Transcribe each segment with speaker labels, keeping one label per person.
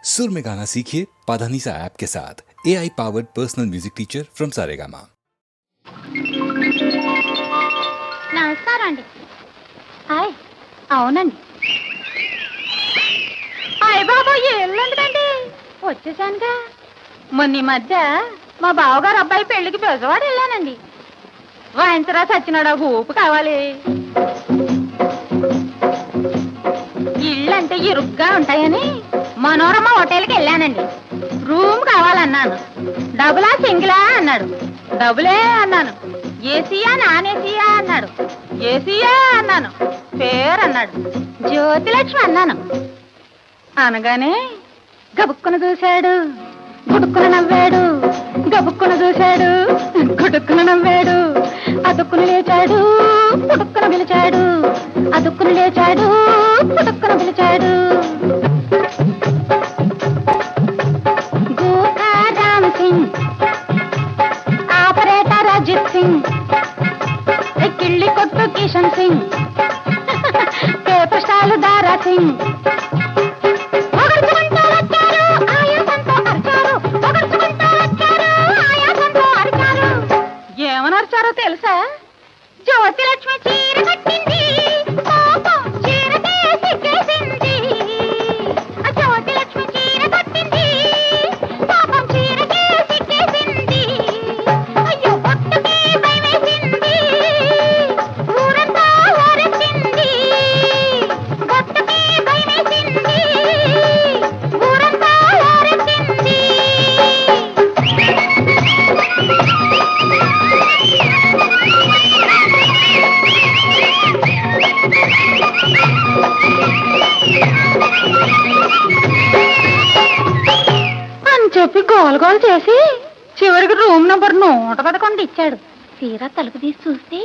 Speaker 1: सुर में गाना सीखिए पाधानीसा ऐप के साथ AI powered personal music teacher from Saregama.
Speaker 2: నమస్కారం అండి. హాయ్. అవునండి. హాయ్ బాబా, ఎందుకండి వచ్చేసానుగా. మొన్న ఈ మధ్య మా బావగారు అబ్బాయి పెళ్లికి బెజవాడ వెళ్ళానండి. వాయించరా సచ్చినాడా ఊపు కావాలి. ఇళ్ళంటే ఇరుగ్గా ఉంటాయని మనోరమ హోటల్కి వెళ్ళానండి. రూమ్ కావాలన్నాను. డబులా సింగిలా అన్నాడు. డబులే అన్నాను. ఏసీయా నాన్ ఏసీయా అన్నాడు. ఏసీయా అన్నాను. పేరు అన్నాడు. జ్యోతిలక్ష్మి అన్నాను. అనగానే గబుక్కున చూశాడు, గుడుక్కున నవ్వాడు. గబుక్కున చూశాడు, గుడుక్కున నవ్వాడు. అదుక్కున లేచాడు, పుడుక్కున పిలిచాడు. అదుక్కున లేచాడు, పుడుక్కున పిలిచాడు. గోకారామ్ సింగ్, ఆపరేటర్ అజిత్ సింగ్, కిళ్ళి కొట్టు కిషన్ సింగ్, పేపర్ స్టాలు దారా సింగ్. ఏమనర్చారో తెలుసా? జ్యోతిలక్ష్మి చీర కట్టింది, పాపం చీరకే సిగ్గేసింది. జ్యోతిలక్ష్మి చీర కట్టింది, పాపం చీరకే సిగ్గేసింది. అయ్యో పొట్టుకి భయమేసింది, ఊరంతా ఊరెత్తింది. పొట్టుకి భయమేసింది, ఊరంతా ఊరెత్తింది. అని చెప్పి గోల్ గోల్ చేసి చివరికి రూమ్ నంబర్ 111 ఇచ్చాడు. తీరా తలుపు తీసి చూస్తే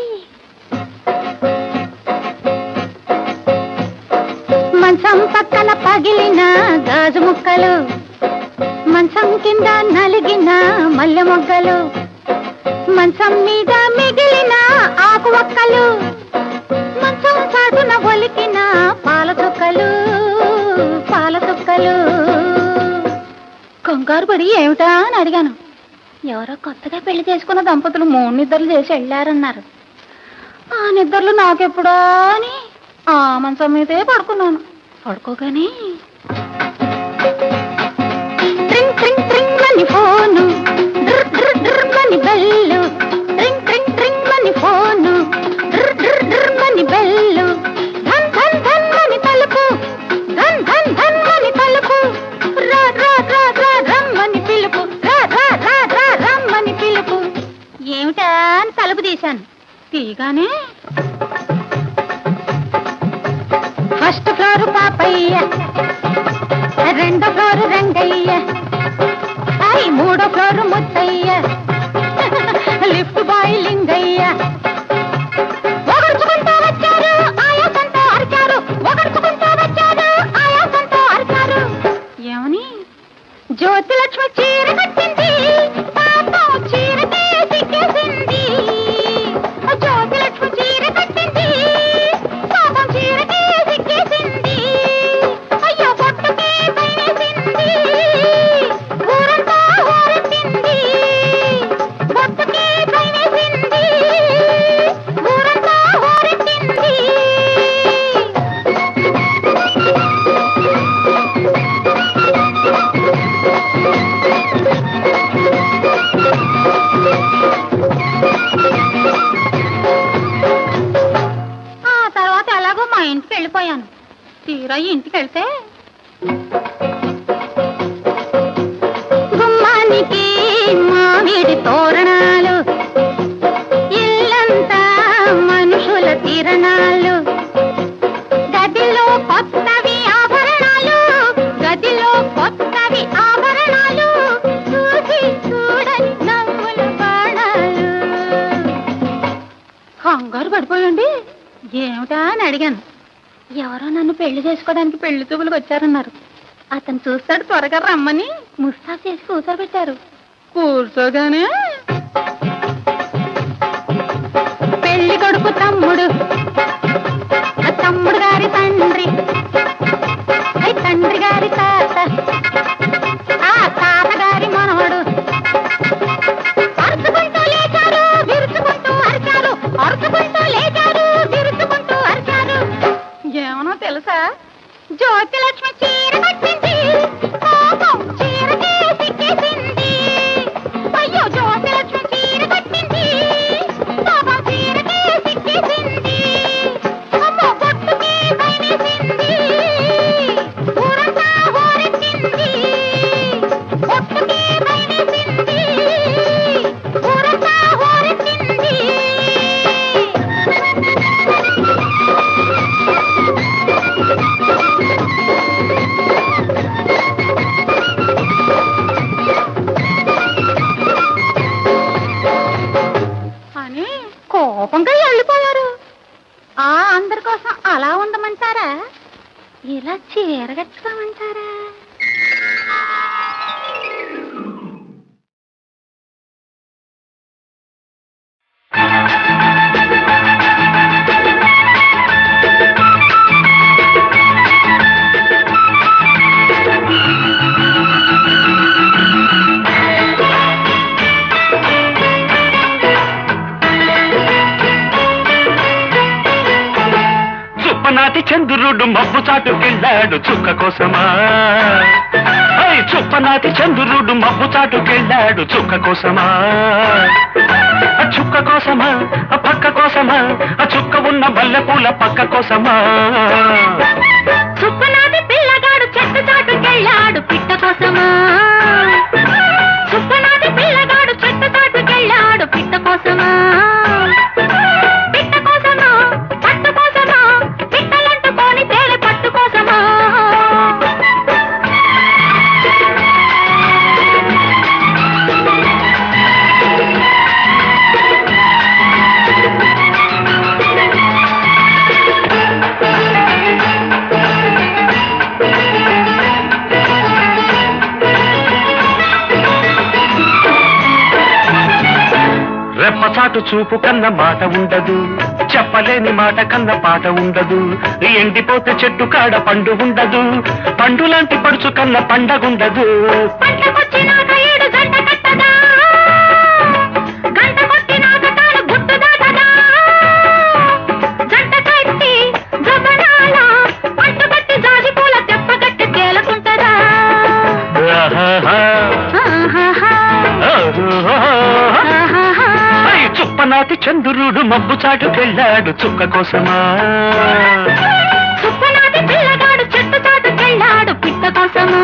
Speaker 2: మంచం పక్కన పగిలిన గాజు ముక్కలు, మంచం కింద నలిగిన మల్లె మొగ్గలు, మంచం మీద మిగిలిన ఆకు ఒక్కలు, మంచం చాటున ఒలికిన పాల చుక్కలు, పాల చుక్కలు. కంగారు పడి ఏమిటా అని అడిగాను. ఎవరో కొత్తగా పెళ్లి చేసుకున్న దంపతులు 3 నిద్రలు చేసి వెళ్ళారన్నారు. ఆ నిద్రలు నాకెప్పుడా అని ఆ మంచం మీదే పడుకున్నాను. పడుకోగానే ట్రింగ్ ట్రింగ్ ట్రింగ్ అని ఫోను, డ్ర్ డ్ర్ డ్ర్ అని బెల్లు, ట్రింగ్ ట్రింగ్ ట్రింగ్ అని ఫోను, డ్ర్ డ్ర్ డ్ర్ అని బెల్లు, ధన్ ధన్ ధన్ అని తలుపు, ధన్ ధన్ ధన్ అని తలుపు, రా రా రా రా రమ్మని పిలుపు, రా రా రా రా రమ్మని పిలుపు. ఏమిటా అని తలుపు తీశాను. తీగానే ఫస్ట్ ఫ్లోర్ పాపయ్య, 2వ ఫ్లోర్ రంగయ్య, 3వ floor Muthaiah, lift boy Lingaiah. ఒగర్చుకుంటూ వచ్చారు, ఆయాసంతో అరిచారు. ఒగర్చుకుంటూ వచ్చారు, ఆయాసంతో అరిచారు. ఏమని? జ్యోతిలక్ష్మి చీర కట్టింది, పాపం చీరకే సిగ్గేసింది. జ్యోతిలక్ష్మి చీర కట్టింది, పాపం చీరకే సిగ్గేసింది. అయ్యో పొట్టుకే భయమేసింది, ఊరంతా ఊరెత్తింది. పొట్టుకే భయమేసింది, ఊరంతా ఊరెత్తింది. ఆ తర్వాత ఎలాగో మా ఇంటికి వెళ్ళిపోయాను. తీరా ఇంటికి వెళ్తే గుమ్మానికి మామిడి తోరణాలు, ఇల్లంతా మనుషుల తిరణాలు, గదిలో కొత్తవి ఆభరణాలు, గదిలో కొత్తవి ఆభరణాలు, చూసి చూడని నవ్వుల బాణాలు. కంగారు పడిపోయండి. ఏమిటా అని అడిగాను. ఎవరో నన్ను పెళ్లి చేసుకోవడానికి పెళ్లి చూపులకు వచ్చారన్నారు. అతను చూస్తాడు, త్వరగా రమ్మని ముస్తాబు చేసి కూర్చోబెట్టారు. కూర్చోగానే పెళ్లి కొడుకు తమ్ముడు, తమ్ముడు గారి తండ్రి, తండ్రి గారి తాత, చీర కట్టుకోమంటారా?
Speaker 3: చుప్పనాటి చంద్రుడు మబ్బు చాటుకెళ్ళాడు చుక్క కోసమా. చుప్పనాటి చంద్రుడు మబ్బు చాటుకెళ్ళాడు చుక్క కోసమా. చుక్క కోసమా, పక్క కోసమా, చుక్క ఉన్న మల్లెపూల పక్క కోసమా.
Speaker 2: చుప్పనాటి పిల్లగాడు చెట్టు చాటుకెళ్ళాడు పిట్ట కోసమా. చుప్పనాటి పిల్లగాడు చెట్టు చాటుకెళ్ళాడు పిట్ట కోసమా. పిట్ట కోసమా, పట్టు కోసమా, పిట్టలంటుకొని తేనె పట్టు కోసమా.
Speaker 3: రెప్పచాటు చూపు కన్న మాట ఉండదు, చెప్పలేని మాట కన్న పాట ఉండదు. ఎండిపోతే చెట్టు కాడ పండు ఉండదు, పండు లాంటి పడుచు కన్న పండగుండదు.
Speaker 2: పంటకొచ్చినాక ఏడు గంట కట్టదా, గంట కొట్టినాక తాను గుట్టు దాటదా. జంట కట్టి జబనాల పట్టుకట్టి జాజి పూల తెప్ప కట్టి తేలకుంటదా.
Speaker 3: చుప్పనాటి చంద్రుడు మబ్బు చాటుకెళ్ళాడు చుక్క కోసమా.
Speaker 2: చుప్పనాటి పిల్లగాడు చెట్టు చాటుకెళ్ళాడు పిట్ట కోసమా.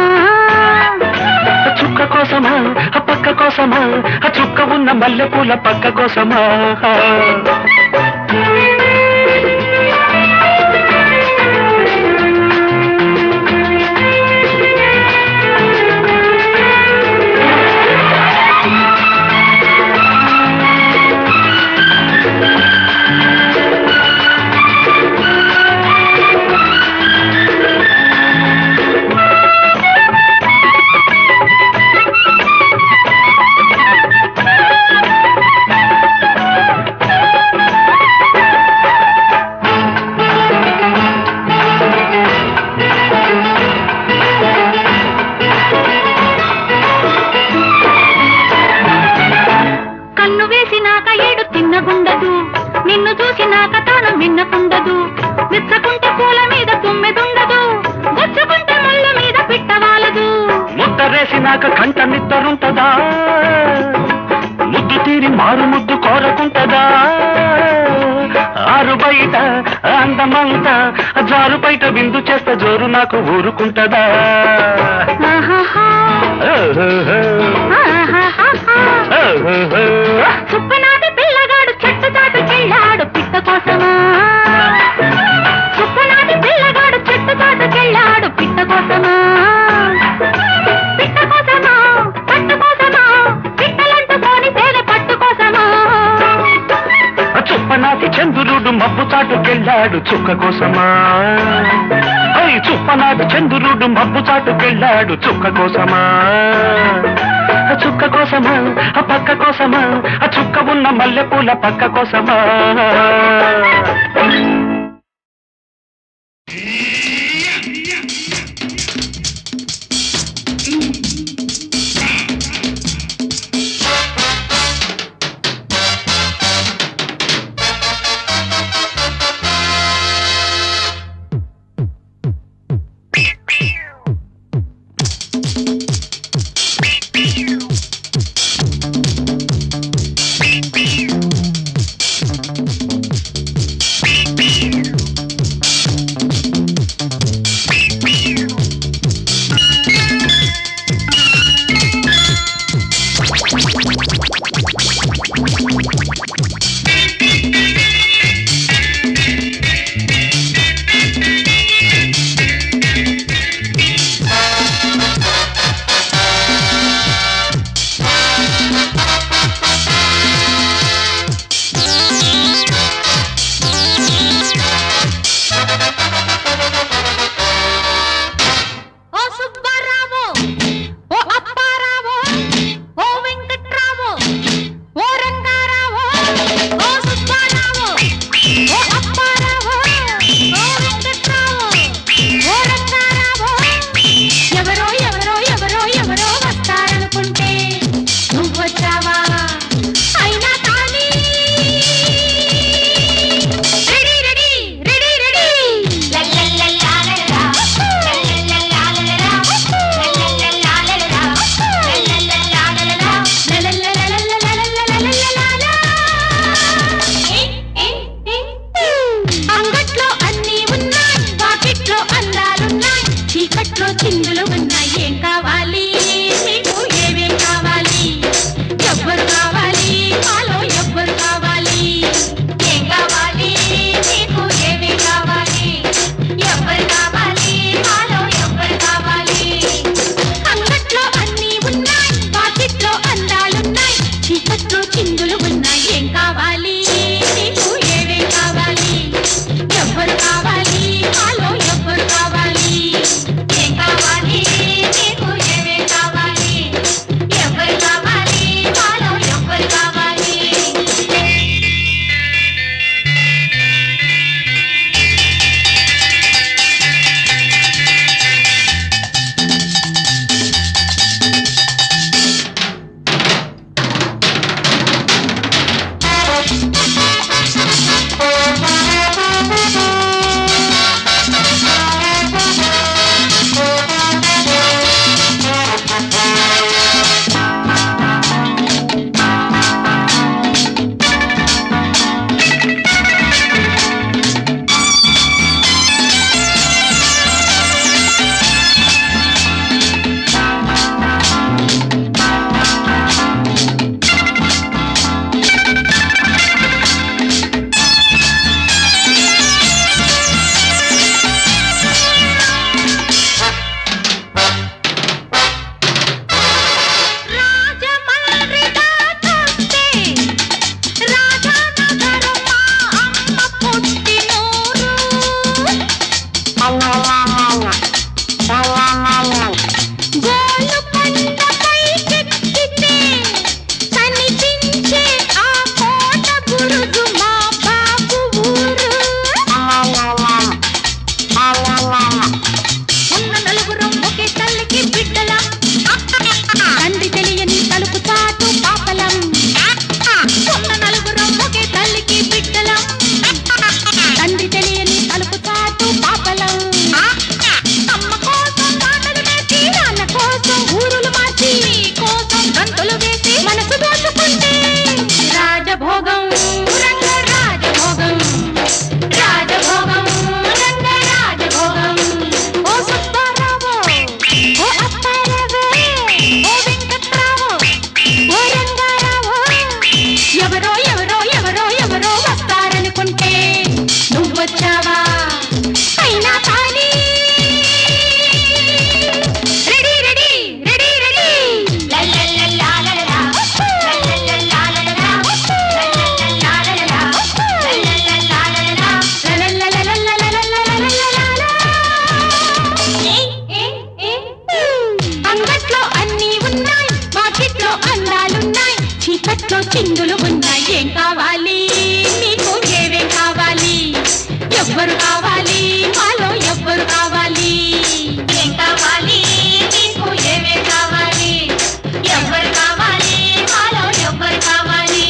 Speaker 3: చుక్క కోసమా, పక్క కోసమా, చుక్క ఉన్న మల్లెపూల పక్క కోసమా.
Speaker 2: కన్ను వేసినాక ఏడు తిన్నగుండదు, నిన్ను చూసినాక తాను మిన్నకుండదు. విచ్చకుంటే పూల మీద తుమ్మెదుండదు, గుచ్చుకుంటే ముళ్ళ మీద పిట్టవాలదు.
Speaker 3: ముద్దరేసినాక కంట నిద్దరుంటదా, ముద్దు తీరి మారు ముద్దు కోరకుంటదా. ఆరు బయట అందమంతా జారు బయట విందు చేస్తే జోరు నాకు ఊరుకుంటదా.
Speaker 2: ఆహాహా, ఆహాహాహా. చుప్పనాటి పిల్లగాడు చెట్టు చాటుకెళ్ళాడు పిట్ట కోసమా. చుప్పనాటి పిల్లగాడు చెట్టు చాటుకెళ్ళాడు పిట్ట కోసమా. పిట్ట కోసమా, పట్టు కోసమా, పిట్టలంటుకొని తేనె పట్టు కోసమా.
Speaker 3: చుప్పనాటి చంద్రుడు మబ్బు చాటుకెళ్ళాడు చుక్క కోసమా. చుప్పనాటి చంద్రుడు మబ్బు చాటుకెళ్ళాడు చుక్క కోసమా. చుక్క కోసమా, పక్క కోసమా, చుక్క ఉన్న మల్లెపూల పక్క కోసమా.
Speaker 2: అంగట్లో అన్నీ ఉన్నాయి, మార్కెట్లో అందాలున్నాయి, చీకట్లో చిందులు ఉన్నాయి. ఏం కావాలి నీకు, ఏవేం కావాలి, ఎవ్వరు కావాలి, మాలో ఎవ్వరు కావాలి? ఏం కావాలి నీకు, ఏవేం కావాలి, ఎవ్వరు కావాలి, మాలో ఎవ్వరు కావాలి?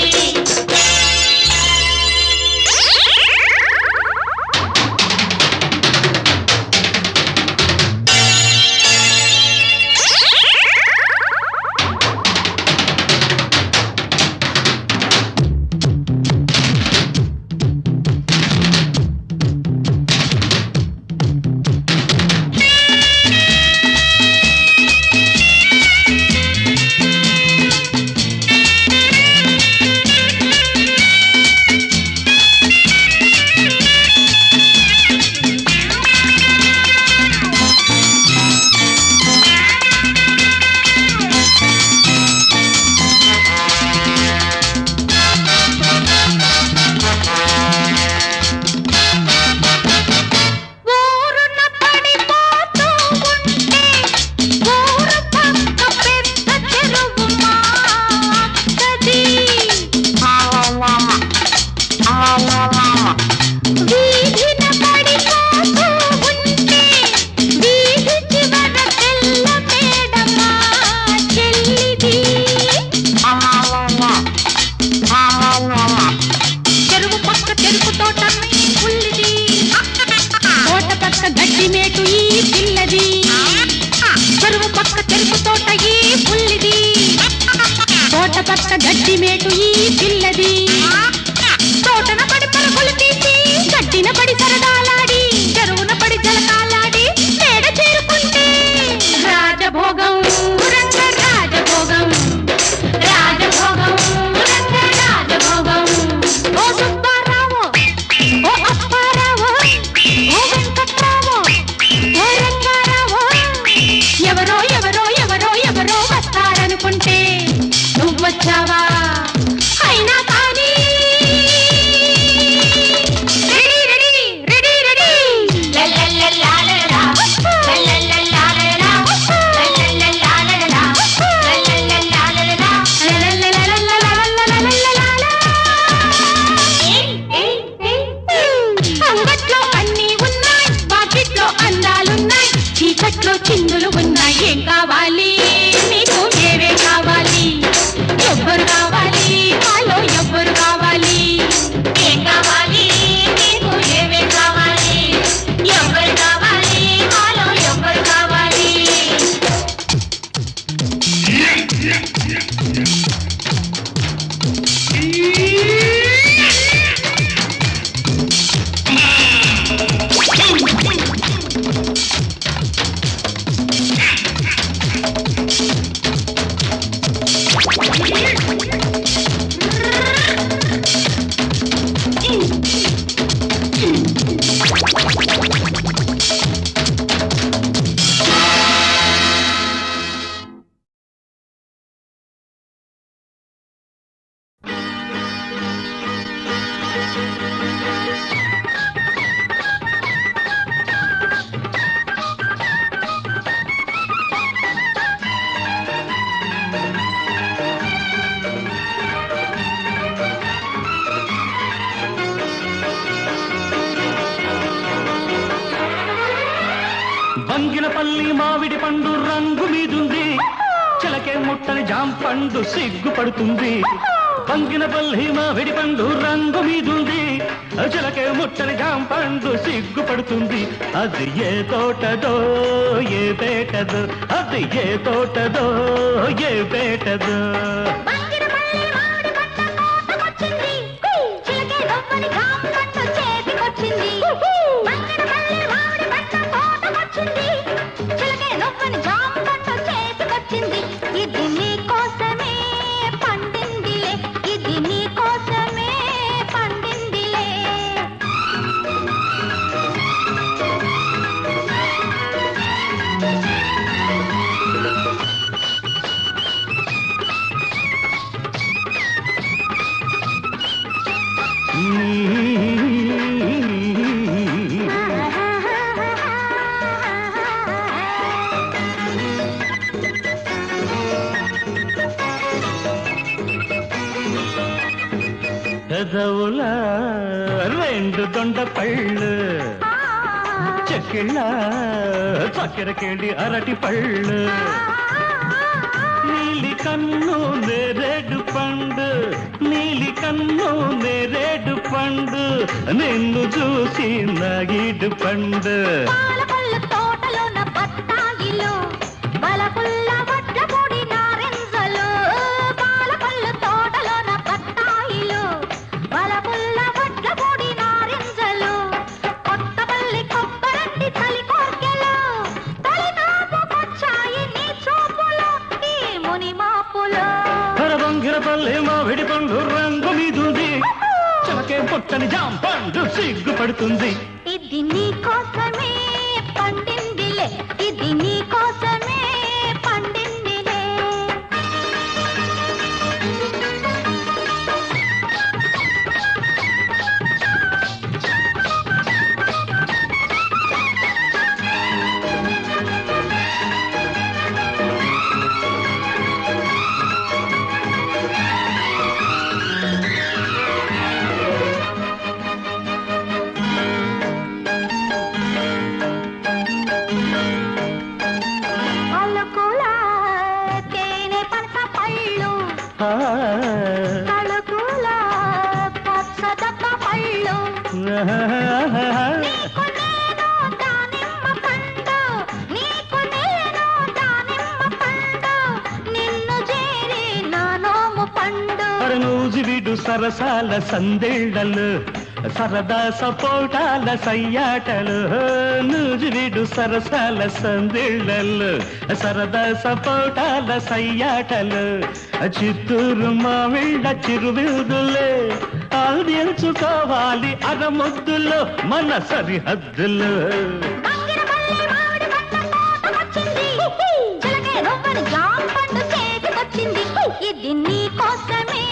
Speaker 2: గడ్డి మేటు ఈ పిల్లది, తోటన పడి పరుగులు తీసి, గడ్డిన పడి సరదాలాడి, చెరువున పడి జలకాలాడి, మేడ చేరుకుంటే రాజభోగం రంగ రాజభోగం, రాజభోగం రంగ రాజభోగం. ఓ సుబ్బారావు, ఓ అప్పారావు, ఓ వెంకట్రావు, ఓ రంగారావు, ఎవరో ఎవరో ఎవరో ఎవరో వస్తారనుకుంటే వచ్చావా? అయినా కానీ రెడీ రెడీ రెడీ రెడీ లల్లల్లల్లాలలా లల్లల్లల్లాలలా లల్లల్లల్లాలలా లల్లల్లల్లాలలా లల్లల్లల్లాలలా. అంగట్లో అన్నీ ఉన్నాయి, మార్కెట్లో అందాలున్నాయి, చీకట్లో చిందులు ఉన్నాయి. ఏం కావాలి నీకు, ఏవే కావాలి, ఎవ్వరు కావాలి, మాలో ఎవ్వరు కావాలి? ఏం కావాలి నీకు, ఏవే కావాలి, ఎవ్వరు కావాలి, మాలో ఎవ్వరు కావాలి?
Speaker 3: బంగినపల్లి మామిడి పండు రంగు మీదుంది, చిలకే ముట్టని జాంపండు సిగ్గుపడుతుంది. బంగినపల్లి మామిడి పండు రంగు మీదుంది, చిలకే ముట్టని జాంపండు సిగ్గుపడుతుంది. అది ఏ తోటదో ఏ పేటదో, అది ఏ తోటదో ఏ పేటదో.
Speaker 2: ఇది నీ కోసమే పండిందిలే, ఇది నీ కోసమే పండిందిలే.
Speaker 3: పెదవుల రెండు దొండ పళ్ళు చెక్కిళ్ళ చక్కెరకేళి అరటి పళ్ళు నీలి కన్ను నేరేడు పండు నీలి కన్ను నేరేడు పండు నిన్ను చూసి నాగిడు పండు
Speaker 2: పాలపళ్ళు తోటలోన బత్తాయిలు బలపుల్ల వడ్ల పొడి నారింజలు పాలపళ్ళు తోటలోన బత్తాయిలు బలపుల్ల వడ్ల పొడి నారింజలు కొత్తపల్లి కొబ్బరంటి చలి కోర్కెలు తొలినాపుకొచ్చాయి నీ చూపులు ఈ ముని మాపులు
Speaker 3: పరబంగిరపల్లి మామిడి పండు రంగు మీదుంది చిలకే పుట్టని జాంపండు సిగ్గుపడుతుంది
Speaker 2: ఇది నీ కోసమే పండిందిలే ఇది నీ కోసమే పండిందిలే అలకుల తేనె పనస పళ్ళు తలుకుల పచ్చదప్ప పళ్ళు నీకు నేను దానిమ్మ పండు నీకు నేను దానిమ్మ పండు నిన్ను చేరి నా నోము పండు
Speaker 3: నూజివిడు సరసాల సందేళ్లలు సరదా సపోటాల సయ్యాటలు నూజివిడు సరసాల సందేళ్లలు సరదా సపోటాల సయ్యాటలు చిత్తూరు మామిళ్ళ చిరువిదులే ఆల్దించుకోవాలి అరముద్దులు మన సరిహద్దులు
Speaker 2: బంగిరపల్లి మామిడి పండ్ల తోట వచ్చింది చిలకే రవ్వని జామ పండు చేతికొచ్చింది ఇది నీ కోసమే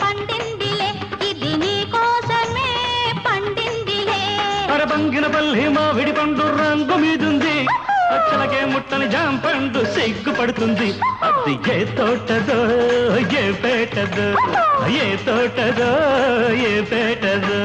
Speaker 2: పండిందిలే ఇది నీ కోసమే పండిందిలే
Speaker 3: పరబంగినపల్లి మామిడి పండు రంగు మీదుంది చిలకే ముట్టని జాంపండు సిగ్గుపడుతుంది అది ఏ తోటదో ఏ పేటదో ఏ తోటదో ఏ పేటదో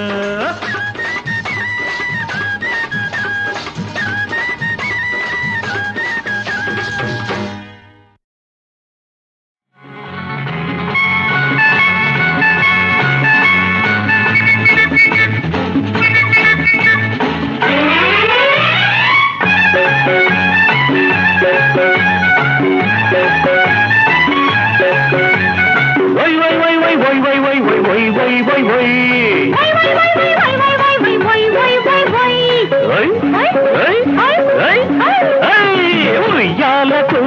Speaker 3: ఉయ్యాలకు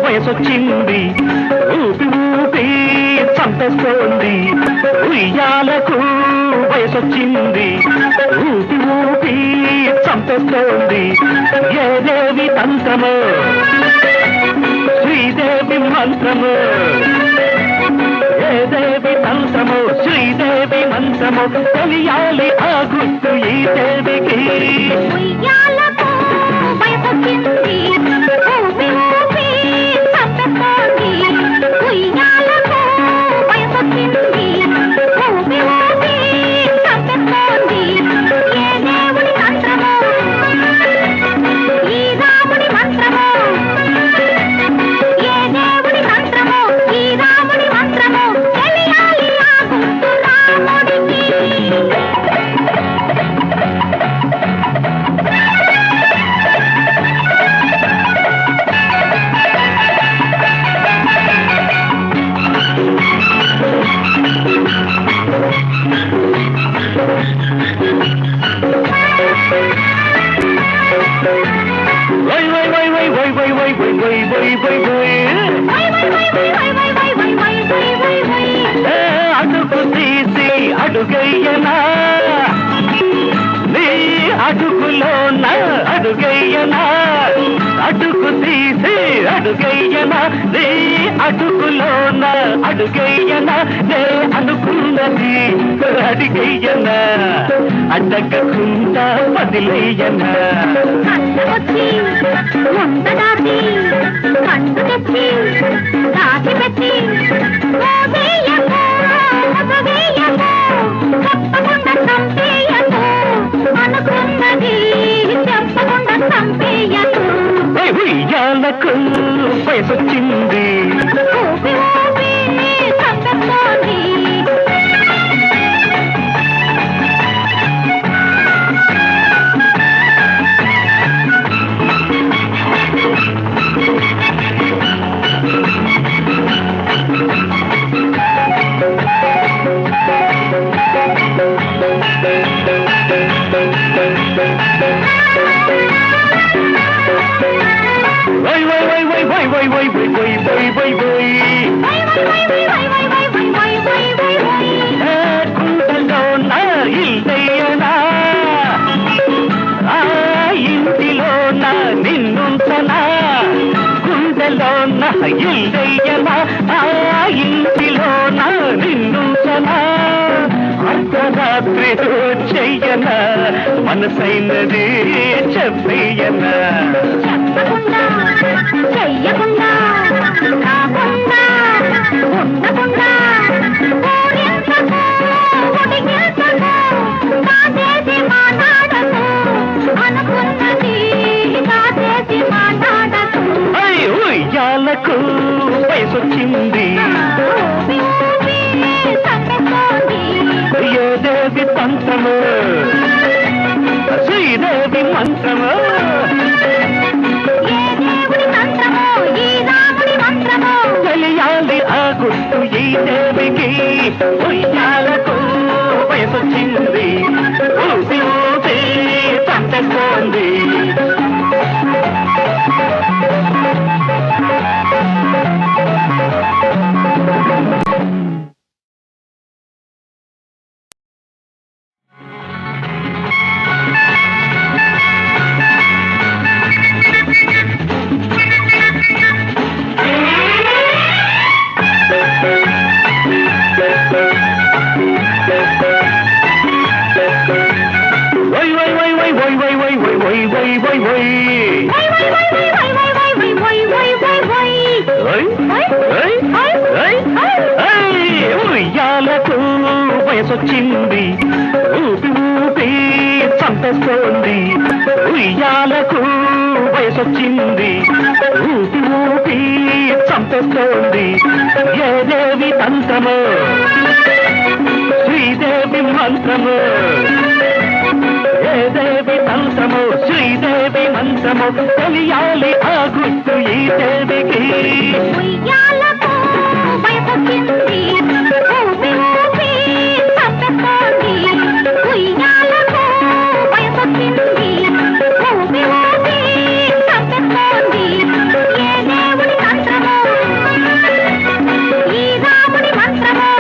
Speaker 3: వయసొచ్చింది ఊపి ఊపి చంపేస్తోంది ఉయ్యాలకు వయసొచ్చింది ఊపి ఊపి చంపేస్తోంది ఏ దేవి తంత్రము శ్రీదేవి మంత్రము ఏ దేవి తంత్రము శ్రీదేవి మంత్రము తెలియాలి ఆ గుర్తు ఈ దేవికి
Speaker 2: ఉయ్యాలకు వయసొచ్చింది ఊపి ఊపి చంపేస్తోంది ఉయ్యాలకు వయసొచ్చింది ఊపి ఊపి చంపేస్తోంది ఏ దేవుడి మంత్రము ఈ రాముడి మంత్రము ఏ దేవుడి మంత్రము ఈ రాముడి మంత్రము తెలియాలి ఆ గుర్తు రాముడికి
Speaker 3: అడుగు తీసి అడుగయ్యనా నీ అడుగులోన అడుగయ్యనా అడుగు తీసి అడుగయ్యనా నీ అడుగులోన అడుగయ్యనా నే అనుకున్నది అడిగయ్యనా అడ్డగకుండా వదిలేయనా
Speaker 2: వచ్చి ముందడాసి కండు తెచ్చి దాచి పెట్టి ఓ వేయమో
Speaker 3: గుండెలో నా ఇల్లయ్యనా ఆ ఇంటిలో నా నిన్నుంచనా గుండెలో నా ఇల్లయ్యనా ఆ ఇంటిలో నా నిన్నుంచనా అర్ధరాత్రి చెయ్యనా మనసైనది చెప్పయ్యనా
Speaker 2: చెప్పకుండా చెయ్యకుండా కాకుండా ఉండకుండా ఊరించకు ఉడిగించకు కాదేసి మాట్లాడకు అనుకున్నది కాదేసి మాట్లాడకు
Speaker 3: ఉయ్యాలకు వయసొచ్చింది
Speaker 2: ఊపి ఊపి సంగతోంది
Speaker 3: ఏదేవి పంతము శ్రీదేవి మంత్రము
Speaker 2: ఏ దేవుడి మంత్రమో ఈ రాముడి మంత్రమో
Speaker 3: తెలియాలి ఆ గుర్తు ఈ దేవికి ఉయ్యాలకు వయసొచ్చింది ఊపి ఊపి పంటకోంది ఉయ్యాలకు వయసొచ్చింది ఊపి ఊపి చంపేస్తోంది ఉయ్యాలకు వయసొచ్చింది ఊపి ఊపి చంపేస్తోంది ఏదేవి తంత్రము శ్రీదేవి మంత్రము ఏదేవి తంత్రము శ్రీదేవి మంత్రము తెలియాలి ఆ గుర్తు ఈ దేవికి
Speaker 2: ఉయ్యాలకు వయసొచ్చింది ఊపి ఊపి చంపేస్తోంది ఉయ్యాలకు వయసొచ్చింది ఊపి ఊపి చంపేస్తోంది ఏ దేవుడి మంత్రమో ఈ రాముడి మంత్రమో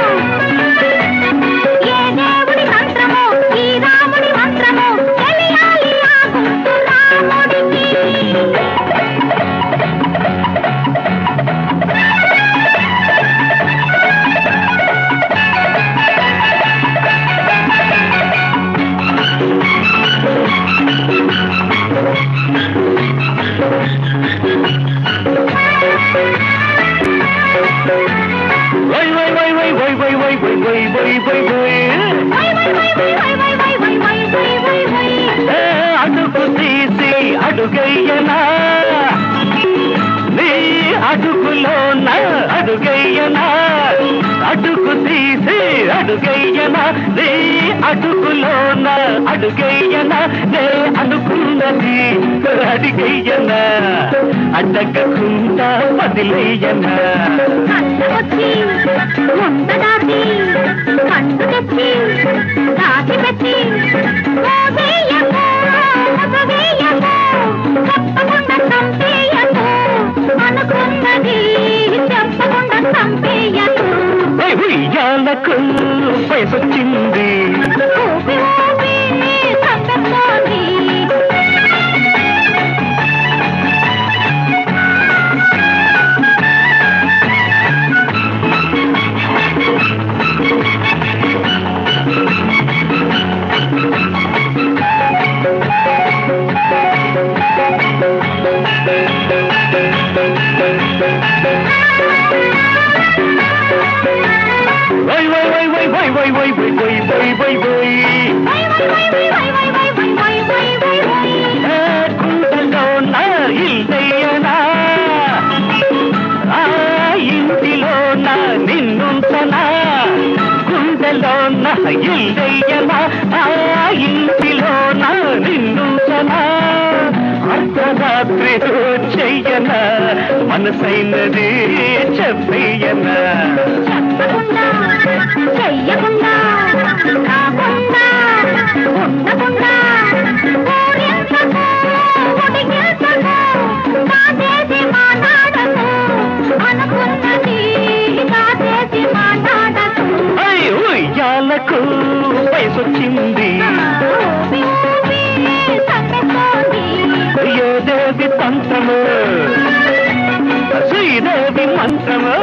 Speaker 2: ఏ దేవుడి మంత్రమో ఈ రాముడి మంత్రమో తెలియాలి ఆ గుర్తు రాముడికి
Speaker 3: అడుగు తీసి అడుగయ్యనా నీ అడుగులోన అడుగయ్యనా అడుగు తీసి అడుగయ్యనా నీ అడుగులోన అడుగయ్యనా నే అనుకున్నది అడిగయ్యనా అడ్డగకుండా వదిలేయనా
Speaker 2: వచ్చి ముంద దాటి కండు తెచ్చి దాటి పెట్టి వేయకు వేయకు తప్పకుండా చంపేయకు అనుకున్నది చెప్పకుండా చంపేయకు
Speaker 3: ఉయ్యాలకు వయసొచ్చింది
Speaker 2: ఊపి ఊపి చంపేస్తోంది
Speaker 3: గుండెలో నా ఇల్లయ్యనా ఆ ఇంటిలో నా నిన్నుంచనా గుండెలో నా ఇల్లయ్యనా ఆ ఇంటిలో నా నిన్నుంచనా అర్ధరాత్రి చెయ్యనా మనసైనది చెప్పయ్యనా
Speaker 2: చెప్పకుండా చెయ్యకుండా కాకుండా ఉండకుండా ఊరించకు ఉడిగించకు కాదేసి మాట్లాడకు
Speaker 3: మనకు వయసొచ్చింది
Speaker 2: ఊబి ఊబి సంపెస్తోంది.
Speaker 3: ఏ దేవి తంత్రము శ్రీదేవి మంత్రము